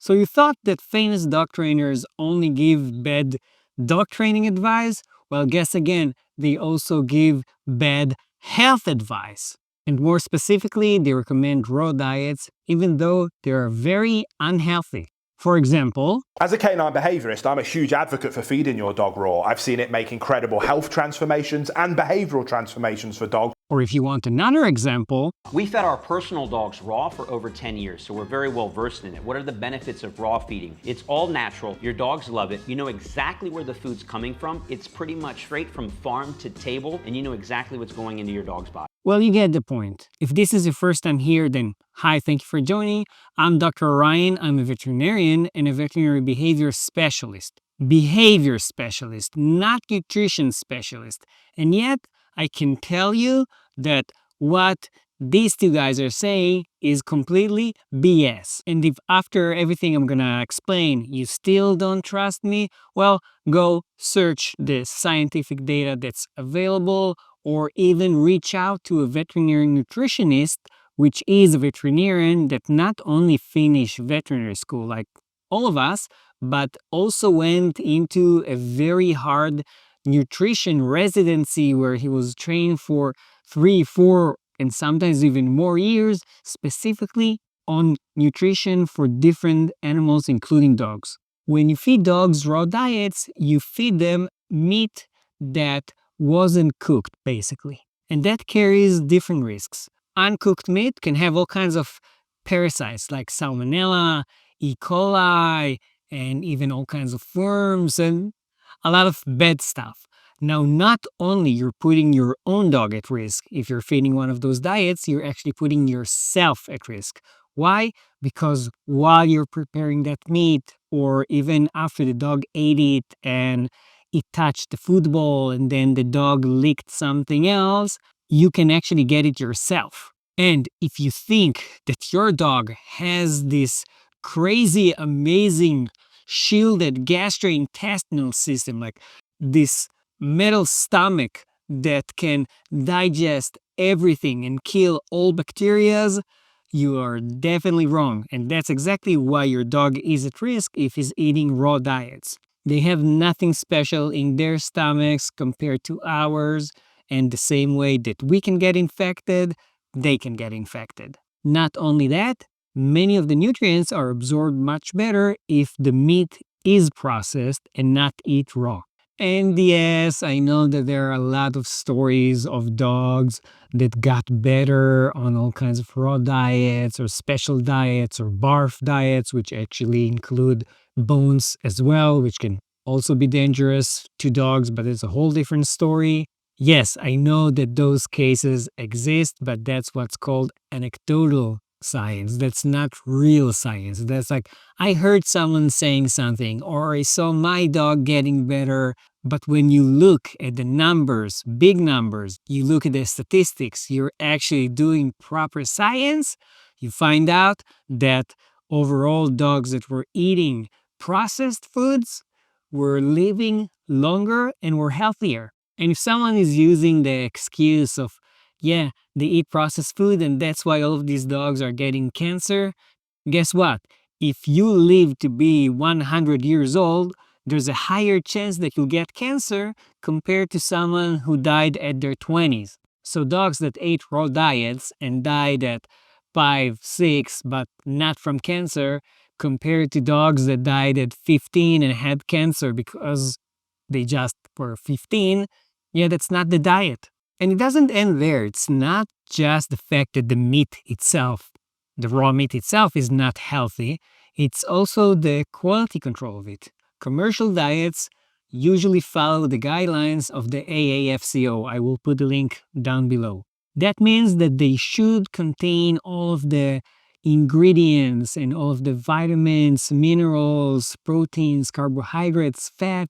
So you thought that famous dog trainers only give bad dog training advice? Well, guess again, they also give bad health advice. And more specifically, they recommend raw diets, even though they are very unhealthy. For example, as a canine behaviourist, I'm a huge advocate for feeding your dog raw. I've seen it make incredible health transformations and behavioural transformations for dogs. Or if you want another example, we fed our personal dogs raw for over 10 years, so we're very well versed in it. What are the benefits of raw feeding? It's all natural. Your dogs love it. You know exactly where the food's coming from. It's pretty much straight from farm to table, and you know exactly what's going into your dog's body. Well, you get the point. If this is your first time here, then hi, thank you for joining. I'm Dr. Orion. I'm a veterinarian and a veterinary behavior specialist. Behavior specialist, not nutrition specialist. And yet, I can tell you that what these two guys are saying is completely BS. And if after everything I'm gonna explain, you still don't trust me, well, go search the scientific data that's available, or even reach out to a veterinary nutritionist, which is a veterinarian that not only finished veterinary school like all of us, but also went into a very hard nutrition residency where he was trained for 3, 4, and sometimes even more years, specifically on nutrition for different animals, including dogs. When you feed dogs raw diets, you feed them meat that wasn't cooked, basically. And that carries different risks. Uncooked meat can have all kinds of parasites like salmonella, E. coli, and even all kinds of worms and a lot of bad stuff. Now, not only you're putting your own dog at risk if you're feeding one of those diets, you're actually putting yourself at risk. Why? Because while you're preparing that meat, or even after the dog ate it and it touched the food bowl and then the dog licked something else, you can actually get it yourself. And if you think that your dog has this crazy, amazing, shielded gastrointestinal system, like this metal stomach that can digest everything and kill all bacterias, you are definitely wrong. And that's exactly why your dog is at risk if he's eating raw diets. They have nothing special in their stomachs compared to ours, and the same way that we can get infected, they can get infected. Not only that, many of the nutrients are absorbed much better if the meat is processed and not eat raw. And yes, I know that there are a lot of stories of dogs that got better on all kinds of raw diets or special diets or barf diets, which actually include bones as well, which can also be dangerous to dogs, but it's a whole different story. Yes, I know that those cases exist, but that's what's called anecdotal science. That's not real science. That's like, I heard someone saying something, or I saw my dog getting better. But when you look at the numbers, big numbers, you look at the statistics, you're actually doing proper science, you find out that overall dogs that were eating processed foods were living longer and were healthier. And if someone is using the excuse of, yeah, they eat processed food and that's why all of these dogs are getting cancer, guess what? If you live to be 100 years old, there's a higher chance that you'll get cancer compared to someone who died at their 20s. So dogs that ate raw diets and died at 5, 6, but not from cancer, compared to dogs that died at 15 and had cancer because they just were 15, yeah, that's not the diet. And it doesn't end there. It's not just the fact that the meat itself, the raw meat itself, is not healthy. It's also the quality control of it. Commercial diets usually follow the guidelines of the AAFCO. I will put the link down below. That means that they should contain all of the ingredients and all of the vitamins, minerals, proteins, carbohydrates, fat,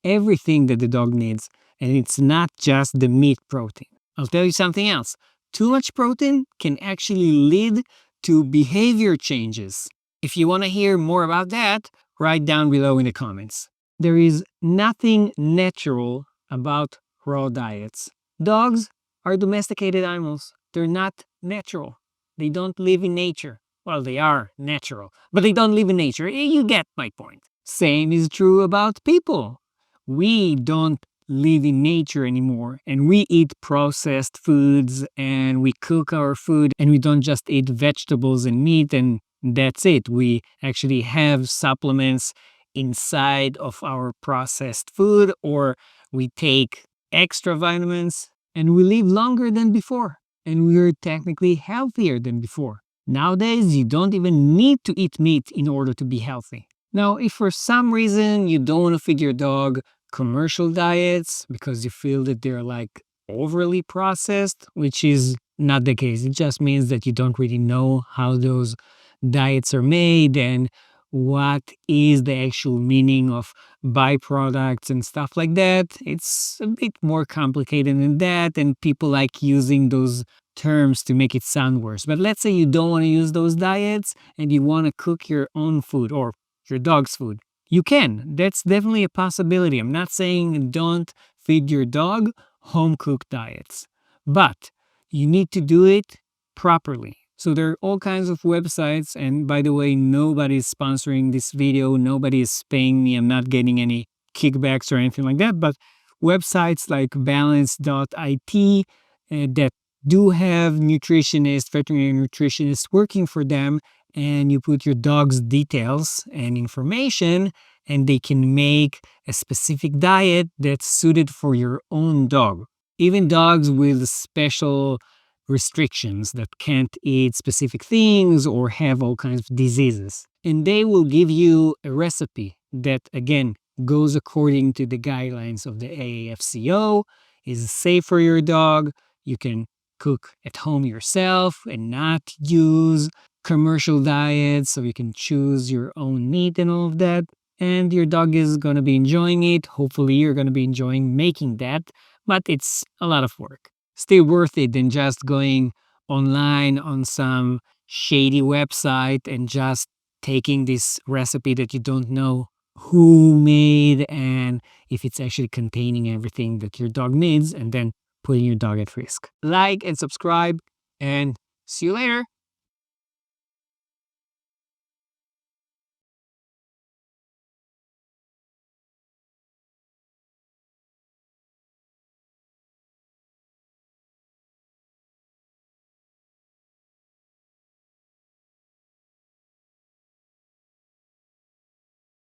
everything that the dog needs. And it's not just the meat protein. I'll tell you something else. Too much protein can actually lead to behavior changes. If you want to hear more about that, write down below in the comments. There is nothing natural about raw diets. Dogs are domesticated animals. They're not natural. They don't live in nature. Well, they are natural, but they don't live in nature. You get my point. Same is true about people. We don't live in nature anymore, and we eat processed foods, and we cook our food, and we don't just eat vegetables and meat and that's it. We actually have supplements inside of our processed food, or we take extra vitamins, and we live longer than before, and we're technically healthier than before. Nowadays, you don't even need to eat meat in order to be healthy. Now, if for some reason you don't want to feed your dog commercial diets because you feel that they're like overly processed, which is not the case. It just means that you don't really know how those diets are made and what is the actual meaning of byproducts and stuff like that. It's a bit more complicated than that, and people like using those terms to make it sound worse. But let's say you don't want to use those diets and you want to cook your own food or your dog's food. You can. That's definitely a possibility. I'm not saying don't feed your dog home cooked diets, but you need to do it properly. So there are all kinds of websites, and by the way, nobody's sponsoring this video, nobody is paying me, I'm not getting any kickbacks or anything like that, but websites like balance.it that do have nutritionists, veterinary nutritionists working for them, and you put your dog's details and information, and they can make a specific diet that's suited for your own dog. Even dogs with special restrictions that can't eat specific things or have all kinds of diseases. And they will give you a recipe that, again, goes according to the guidelines of the AAFCO, is safe for your dog. You can cook at home yourself and not use commercial diets, so you can choose your own meat and all of that. And your dog is going to be enjoying it. Hopefully, you're going to be enjoying making that, but it's a lot of work. Still worth it than just going online on some shady website and just taking this recipe that you don't know who made and if it's actually containing everything that your dog needs, and then putting your dog at risk. Like and subscribe, and see you later.